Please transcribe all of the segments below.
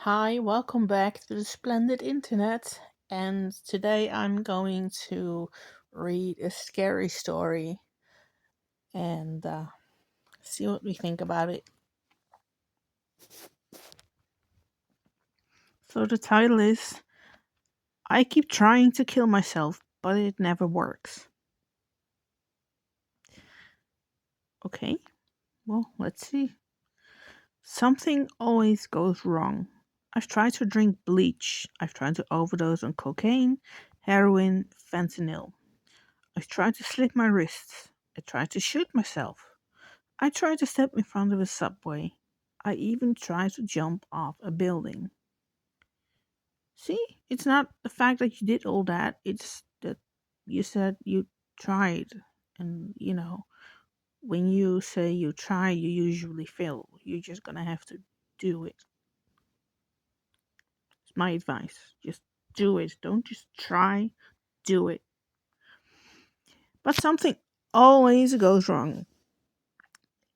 Hi, welcome back to the splendid internet. And today I'm going to read a scary story and see what we think about it. So, the title is I Keep Trying to Kill Myself, but It Never Works. Okay, well, let's see. Something always goes wrong. I've tried to drink bleach, I've tried to overdose on cocaine, heroin, fentanyl. I've tried to slit my wrists. I tried to shoot myself. I tried to step in front of a subway. I even tried to jump off a building. See, it's not the fact that you did all that, it's that you said you tried. And, when you say you try, you usually fail. You're just gonna have to do it. It's my advice. Just do it. Don't just try, do it. But something always goes wrong.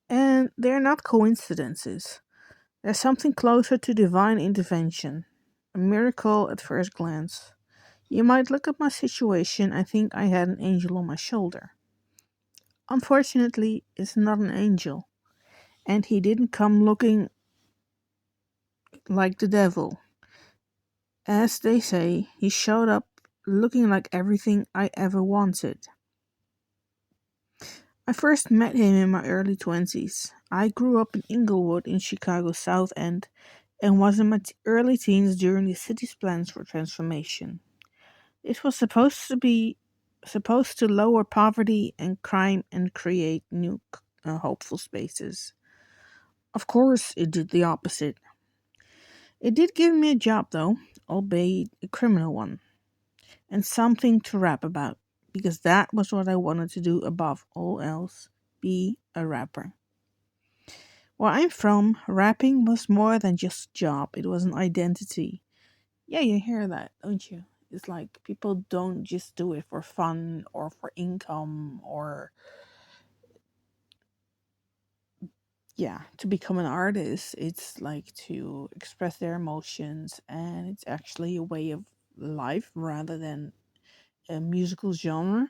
And they're not coincidences. There's something closer to divine intervention, a miracle at first glance. You might look at my situation and think I had an angel on my shoulder. Unfortunately, it's not an angel, and he didn't come looking like the devil. As they say, he showed up looking like everything I ever wanted. I first met him in my early 20s. I grew up in Inglewood in Chicago's South End and was in my early teens during the city's plans for transformation. It was supposed to lower poverty and crime and create new hopeful spaces. Of course, it did the opposite. It did give me a job though, albeit a criminal one, and something to rap about, because that was what I wanted to do above all else, be a rapper. Where I'm from, rapping was more than just a job, it was an identity. Yeah, you hear that, don't you? It's like people don't just do it for fun or for income or, yeah, to become an artist. It's like to express their emotions, and it's actually a way of life rather than a musical genre.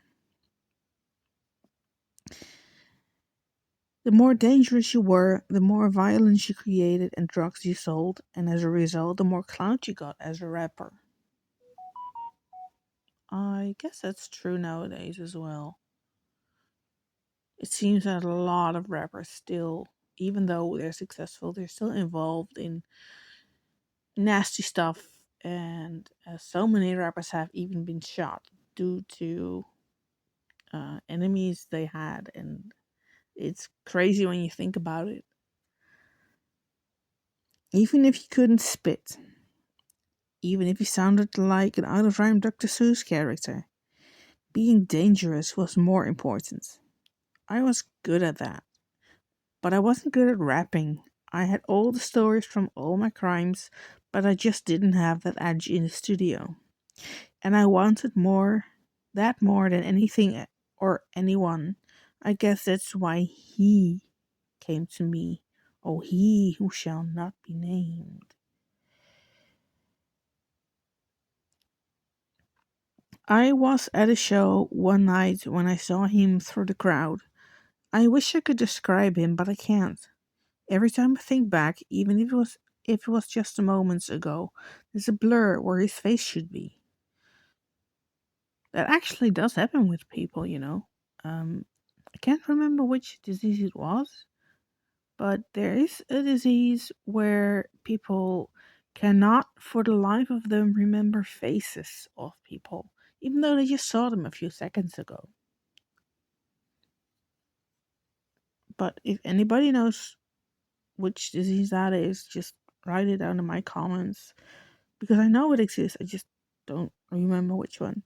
The more dangerous you were, the more violence you created and drugs you sold, and as a result, the more clout you got as a rapper. I guess that's true nowadays as well. It seems that a lot of rappers still, even though they're successful, they're still involved in nasty stuff. And so many rappers have even been shot due to enemies they had. And it's crazy when you think about it. Even if you couldn't spit, even if you sounded like an out of rhyme Dr. Seuss character, being dangerous was more important. I was good at that. But I wasn't good at rapping. I had all the stories from all my crimes, but I just didn't have that edge in the studio. And I wanted more, that more than anything or anyone. I guess that's why he came to me. Oh, he who shall not be named. I was at a show one night when I saw him through the crowd. I wish I could describe him, but I can't. Every time I think back, even if it was just moments ago, there's a blur where his face should be. That actually does happen with people. I can't remember which disease it was, but there is a disease where people cannot for the life of them remember faces of people, even though they just saw them a few seconds ago. But if anybody knows which disease that is, just write it down in my comments because I know it exists. I just don't remember which one.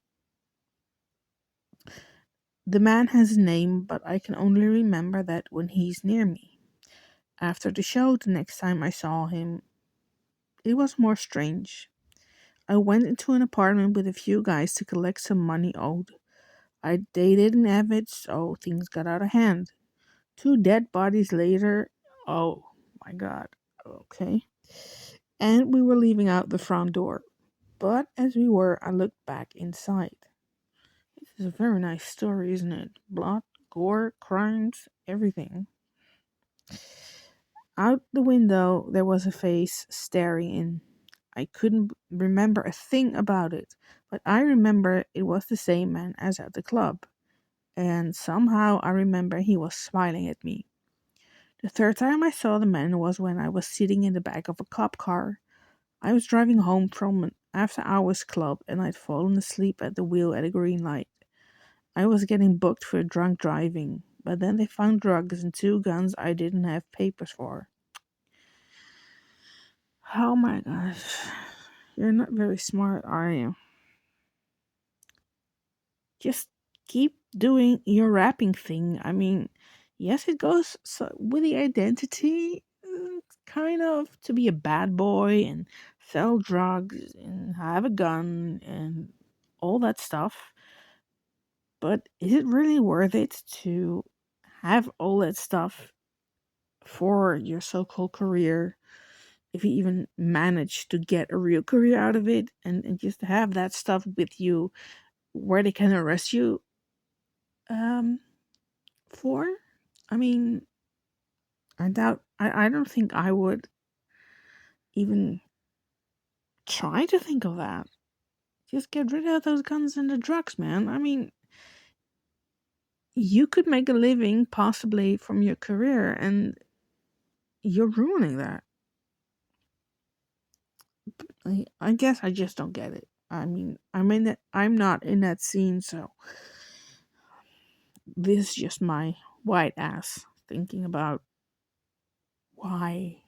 The man has a name, but I can only remember that when he's near me. After the show, the next time I saw him, it was more strange. I went into an apartment with a few guys to collect some money owed. They didn't have it, so things got out of hand. Two dead bodies later. Oh my god. Okay. and we were leaving out the front door. But as we were, I looked back inside. This is a very nice story, isn't it? Blood, gore, crimes, everything. Out the window, there was a face staring in. I couldn't remember a thing about it, but I remember it was the same man as at the club, and somehow I remember he was smiling at me. The third time I saw the man was when I was sitting in the back of a cop car. I was driving home from an after hours club and I'd fallen asleep at the wheel at a green light. I was getting booked for drunk driving, but then they found drugs and two guns I didn't have papers for. Oh my gosh. You're not very smart, are you? Just keep doing your rapping thing. I mean, yes, it goes with the identity, kind of, to be a bad boy and sell drugs and have a gun and all that stuff. But is it really worth it to have all that stuff for your so called career? If you even manage to get a real career out of it, and just have that stuff with you where they can arrest you um, for? I mean, I don't think I would even try to think of that. Just get rid of those guns and the drugs, man. I mean, you could make a living possibly from your career, and you're ruining that. I guess I just don't get it. I mean, I'm not in that scene, so this is just my white ass thinking about why,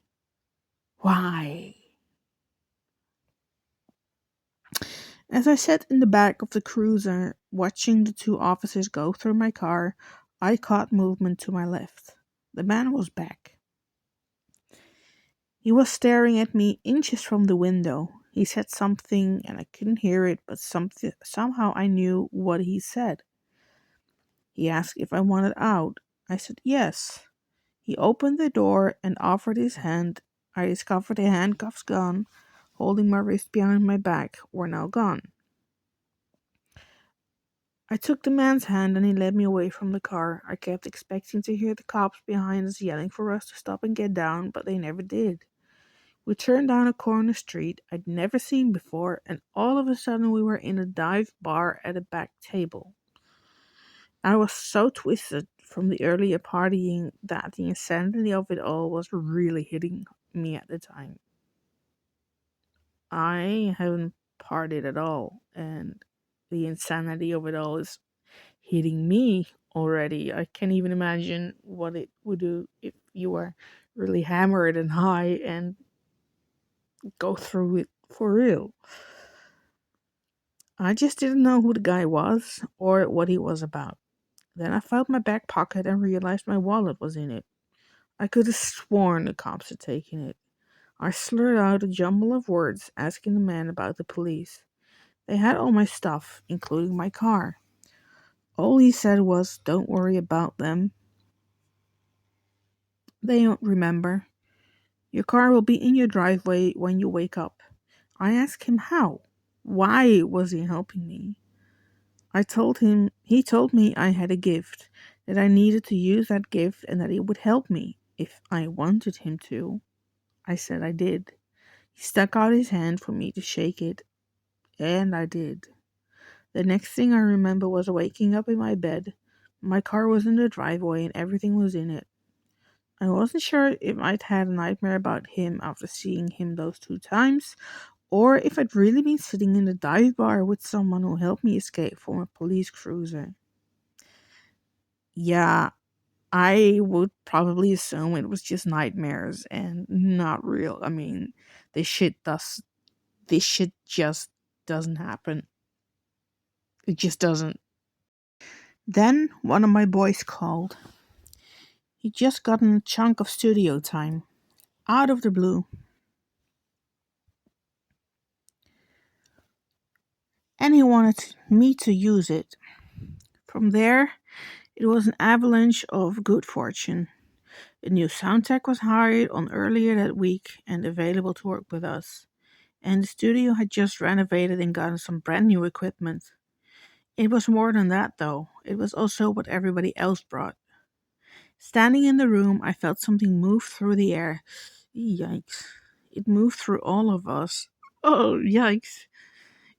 why. As I sat in the back of the cruiser, watching the two officers go through my car, I caught movement to my left. The man was back. He was staring at me inches from the window. He said something and I couldn't hear it, but somehow I knew what he said. He asked if I wanted out. I said yes. He opened the door and offered his hand. I discovered the handcuffs gone, holding my wrist behind my back, were now gone. I took the man's hand and he led me away from the car. I kept expecting to hear the cops behind us yelling for us to stop and get down, but they never did. We turned down a corner street I'd never seen before, and all of a sudden we were in a dive bar at a back table. I was so twisted from the earlier partying that the insanity of it all was really hitting me at the time. I haven't partied at all, and the insanity of it all is hitting me already. I can't even imagine what it would do if you were really hammered and high and go through it for real. I just didn't know who the guy was or what he was about. Then I felt my back pocket and realized my wallet was in it. I could have sworn the cops had taken it. I slurred out a jumble of words asking the man about the police. They had all my stuff, including my car. All he said was, "Don't worry about them. They don't remember. Your car will be in your driveway when you wake up." I asked him how. Why was he helping me? He told me I had a gift, that I needed to use that gift and that it would help me if I wanted him to. I said I did. He stuck out his hand for me to shake it, and I did. The next thing I remember was waking up in my bed. My car was in the driveway and everything was in it. I wasn't sure if I'd had a nightmare about him after seeing him those two times, or if I'd really been sitting in a dive bar with someone who helped me escape from a police cruiser. Yeah, I would probably assume it was just nightmares and not real. I mean, this shit just doesn't happen. It just doesn't. Then one of my boys called. He just gotten a chunk of studio time out of the blue, and he wanted me to use it. From there, it was an avalanche of good fortune. A new sound tech was hired on earlier that week and available to work with us. And the studio had just renovated and gotten some brand new equipment. It was more than that, though. It was also what everybody else brought. Standing in the room, I felt something move through the air. Yikes. It moved through all of us. Oh, yikes.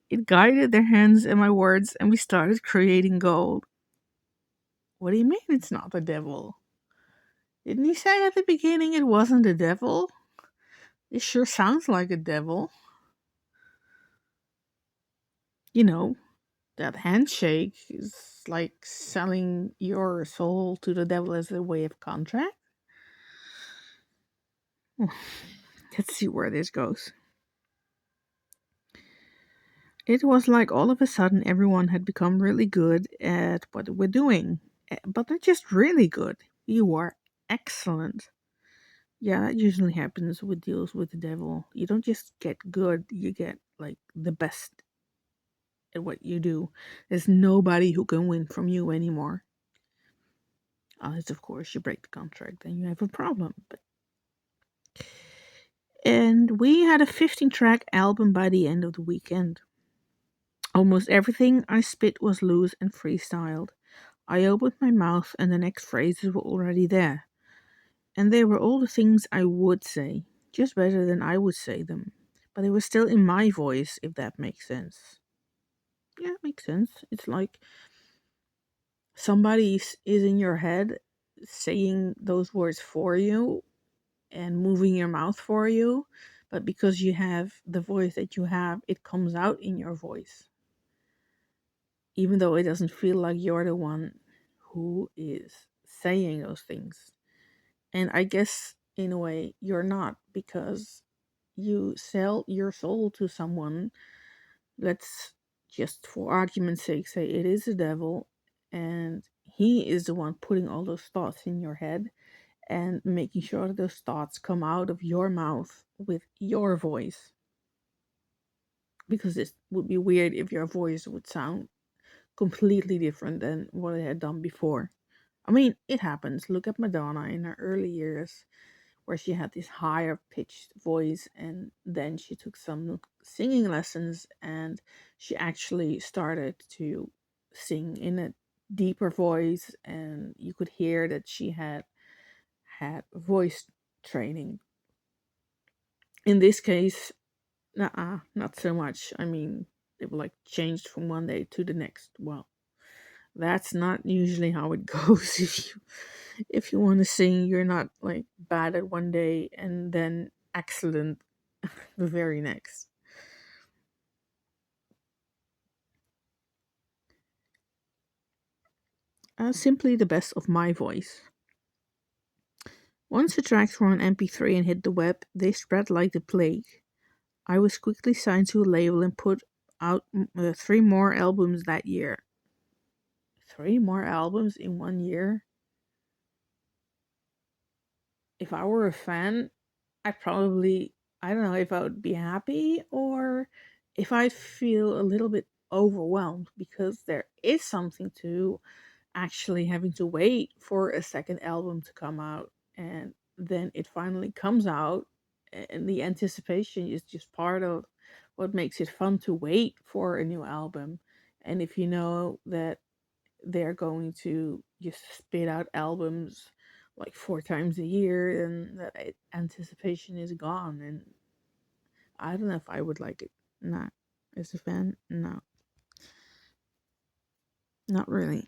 It guided their hands and my words, and we started creating gold. What do you mean it's not the devil? Didn't he say at the beginning it wasn't the devil? It sure sounds like a devil. You know, that handshake is like selling your soul to the devil as a way of contract. Let's see where this goes. It was like all of a sudden everyone had become really good at what we're doing. But they're just really good. You are excellent. Yeah, that usually happens with deals with the devil. You don't just get good, you get like the best at what you do. There's nobody who can win from you anymore. Unless, of course, you break the contract, then you have a problem. And we had a 15-track album by the end of the weekend. Almost everything I spit was loose and freestyled. I opened my mouth and the next phrases were already there. And they were all the things I would say, just better than I would say them. But they were still in my voice, if that makes sense. Yeah, it makes sense. It's like somebody is in your head saying those words for you and moving your mouth for you. But because you have the voice that you have, it comes out in your voice. Even though it doesn't feel like you're the one who is saying those things. And I guess in a way you're not, because you sell your soul to someone. Let's just for argument's sake say it is the devil, and he is the one putting all those thoughts in your head and making sure that those thoughts come out of your mouth with your voice. Because it would be weird if your voice would sound completely different than what it had done before. I mean, it happens. Look at Madonna in her early years, where she had this higher pitched voice, and then she took some singing lessons and she actually started to sing in a deeper voice, and you could hear that she had voice training. In this case, not so much. I mean, it like changed from one day to the next. Well, that's not usually how it goes. If you want to sing, you're not like bad at one day and then excellent the very next. Simply the best of my voice. Once the tracks were on MP3 and hit the web, they spread like the plague. I was quickly signed to a label and put out 3 more albums that year. 3 more albums in 1 year? If I were a fan, I probably, I don't know if I would be happy or if I'd feel a little bit overwhelmed, because there is something to actually having to wait for a second album to come out, and then it finally comes out, and the anticipation is just part of what makes it fun to wait for a new album. And if you know that they're going to just spit out albums like 4 times a year, and that anticipation is gone. And I don't know if I would like it. Not as a fan. No, not really.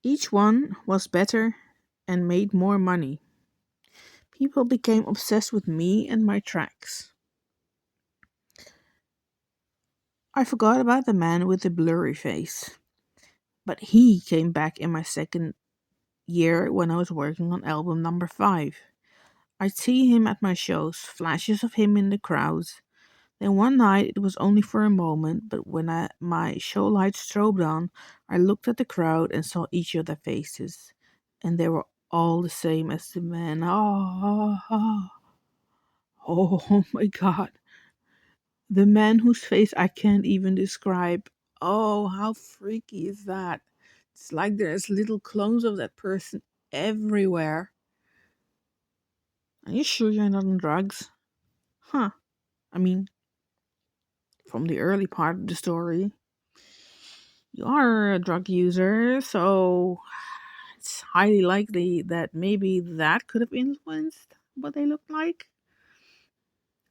Each one was better and made more money. People became obsessed with me and my tracks. I forgot about the man with the blurry face, but he came back in my second year when I was working on album number 5. I'd see him at my shows, flashes of him in the crowds. Then one night, it was only for a moment, but when my show lights strobed on, I looked at the crowd and saw each of their faces. And they were all the same as the man. Oh my god. The man whose face I can't even describe. Oh, how freaky is that? It's like there's little clones of that person everywhere. Are you sure you're not on drugs? Huh. I mean, from the early part of the story, you are a drug user, so it's highly likely that maybe that could have influenced what they look like,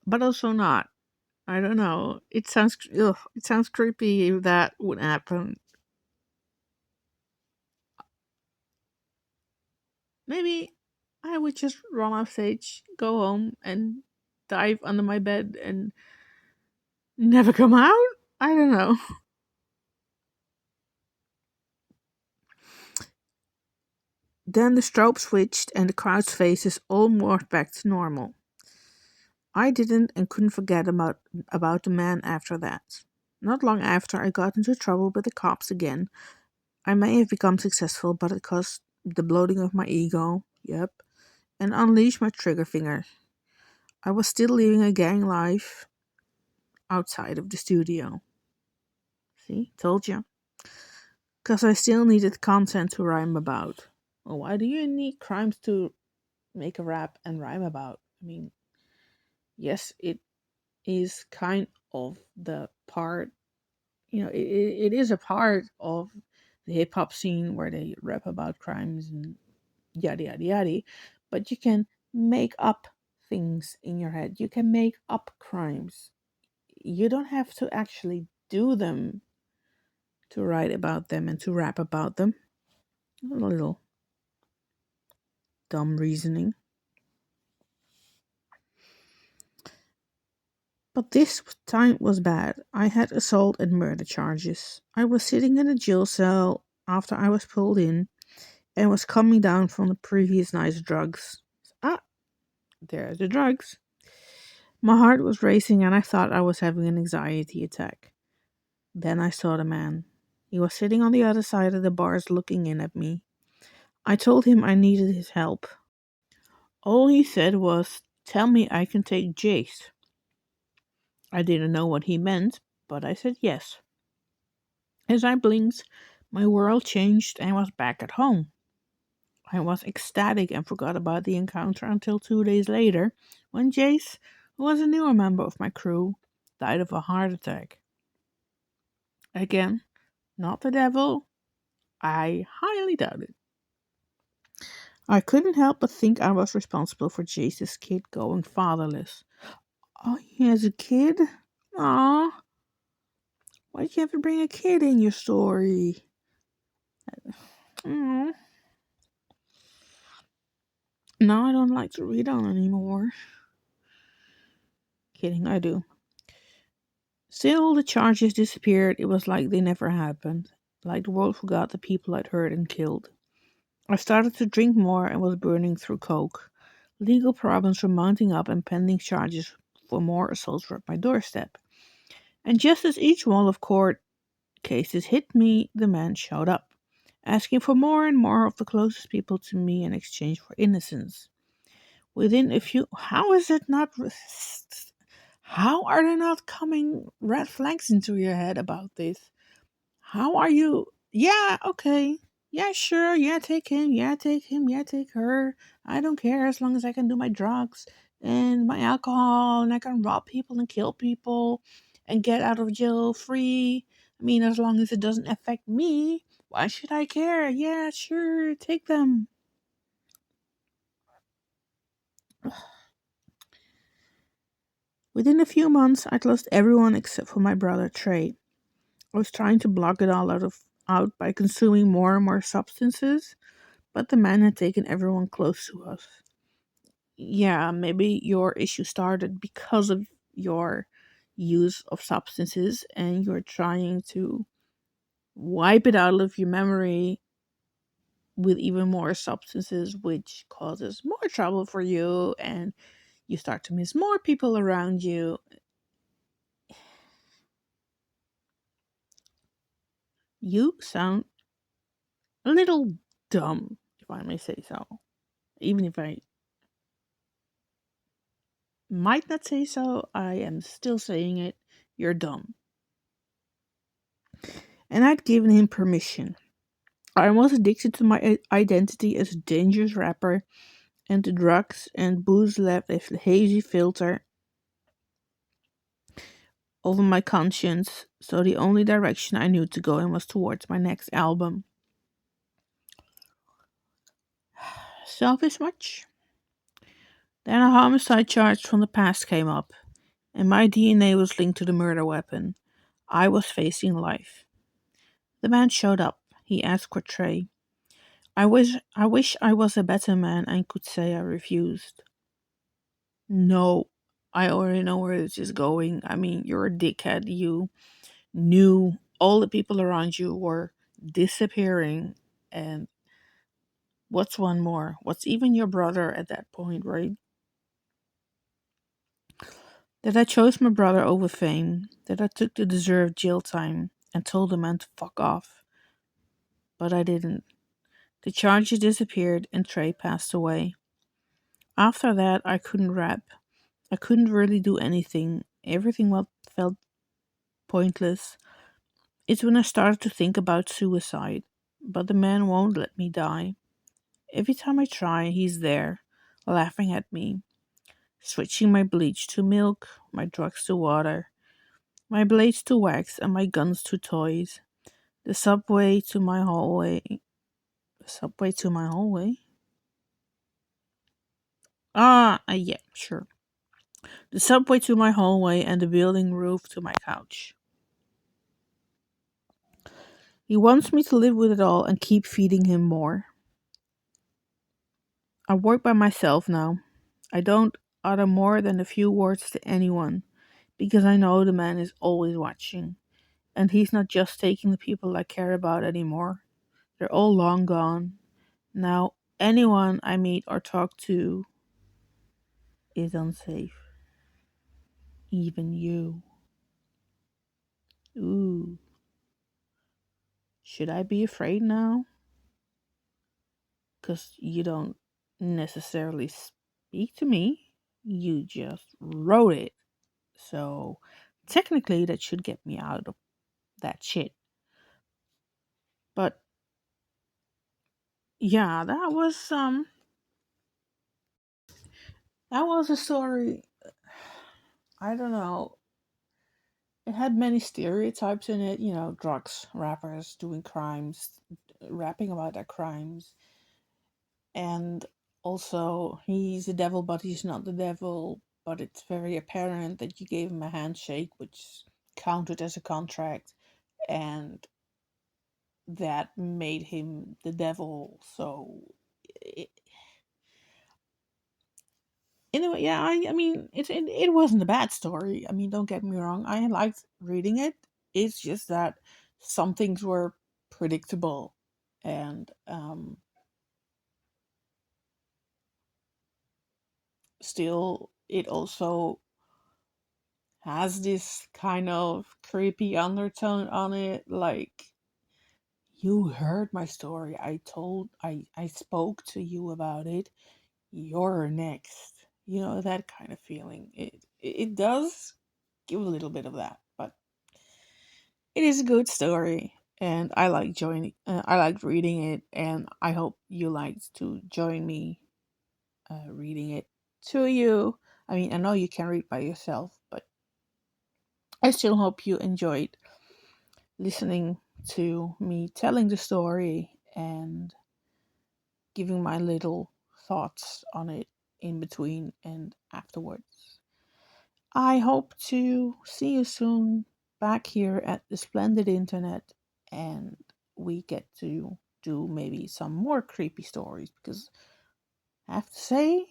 but also not. I don't know. It sounds creepy if that would happen. Maybe I would just run off stage, go home, and dive under my bed and never come out. I don't know. Then the strobe switched and the crowd's faces all morphed back to normal. I didn't and couldn't forget about the man after that. Not long after, I got into trouble with the cops again. I may have become successful, but it caused the bloating of my ego, yep, and unleashed my trigger finger. I was still living a gang life outside of the studio. See, told you. Because I still needed content to rhyme about. Well, why do you need crimes to make a rap and rhyme about? I mean, yes, it is kind of the part, it is a part of the hip hop scene where they rap about crimes and yada yada yada, but you can make up things in your head. You can make up crimes. You don't have to actually do them to write about them and to rap about them. A little dumb reasoning. But this time was bad. I had assault and murder charges. I was sitting in a jail cell after I was pulled in and was coming down from the previous night's drugs. Ah, there's the drugs. My heart was racing and I thought I was having an anxiety attack. Then I saw the man. He was sitting on the other side of the bars looking in at me. I told him I needed his help. All he said was, "Tell me I can take Jace." I didn't know what he meant, but I said yes. As I blinked, my world changed and I was back at home. I was ecstatic and forgot about the encounter until 2 days later, when Jace, who was a newer member of my crew, died of a heart attack. Again, not the devil. I highly doubt it. I couldn't help but think I was responsible for Jace's kid going fatherless. Oh, he has a kid? Aw, why'd you have to bring a kid in your story? Mm. Now I don't like to read on anymore. Kidding, I do. Still, the charges disappeared. It was like they never happened. Like the world forgot the people I'd hurt and killed. I started to drink more and was burning through coke. Legal problems were mounting up and pending charges for more assaults were at my doorstep. And just as each wall of court cases hit me, the man showed up, asking for more and more of the closest people to me in exchange for innocence. Within a few, how is it not? How are there not coming red flags into your head about this? How are you? Yeah, okay. Yeah, sure. Yeah, take him. Yeah, take him. Yeah, take her. I don't care as long as I can do my drugs and my alcohol and I can rob people and kill people and get out of jail free. I mean, as long as it doesn't affect me, why should I care? Yeah, sure. Take them. Within a few months, I'd lost everyone except for my brother Trey. I was trying to block it all out by consuming more and more substances, but the man had taken everyone close to us. Yeah, maybe your issue started because of your use of substances and you're trying to wipe it out of your memory with even more substances, which causes more trouble for you and you start to miss more people around you. You sound a little dumb, if I may say so. Even if I might not say so, I am still saying it. You're dumb. And I'd given him permission. I was addicted to my identity as a dangerous rapper, and the drugs and booze left a hazy filter over my conscience, so the only direction I knew to go in was towards my next album. Selfish much? Then a homicide charge from the past came up, and my DNA was linked to the murder weapon. I was facing life. The man showed up. He asked for Trey. I wish I was a better man and could say I refused. No, I already know where this is going. I mean, you're a dickhead. You knew all the people around you were disappearing. And what's one more? What's even your brother at that point, right? That I chose my brother over fame. That I took the deserved jail time and told the man to fuck off. But I didn't. The charges disappeared and Trey passed away. After that, I couldn't rap. I couldn't really do anything. Everything felt pointless. It's when I started to think about suicide. But the man won't let me die. Every time I try, he's there, laughing at me, switching my bleach to milk, my drugs to water, my blades to wax, and my guns to toys. The subway to my hallway. The subway to my hallway? Yeah, sure. The subway to my hallway and the building roof to my couch. He wants me to live with it all and keep feeding him more. I work by myself now. I don't utter more than a few words to anyone because I know the man is always watching. And he's not just taking the people I care about anymore. They're all long gone. Now, anyone I meet or talk to is unsafe. Even you. Ooh. Should I be afraid now? Because you don't necessarily speak to me. You just wrote it. So, technically, that should get me out of that shit. But yeah, that was a story. I don't know. It had many stereotypes in it, drugs, rappers doing crimes, rapping about their crimes, and also he's the devil, but he's not the devil. But it's very apparent that you gave him a handshake, which counted as a contract, and that made him the devil. So, it, anyway, yeah, I mean, it wasn't a bad story. I mean, don't get me wrong, I liked reading it. It's just that some things were predictable, and still, it also has this kind of creepy undertone on it. Like, you heard my story. I spoke to you about it. You're next. That kind of feeling. It does give a little bit of that, but it is a good story, and I liked reading it, and I hope you liked to join me reading it to you. I mean, I know you can read by yourself, but I still hope you enjoyed listening to me telling the story and giving my little thoughts on it in between and afterwards. I hope to see you soon back here at the splendid internet, and we get to do maybe some more creepy stories because I have to say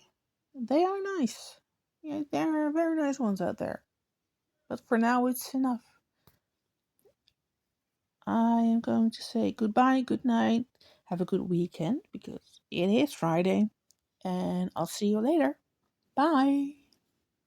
they are nice. Yeah, there are very nice ones out there. But for now, it's enough. I am going to say goodbye, good night, have a good weekend because it is Friday, and I'll see you later. Bye.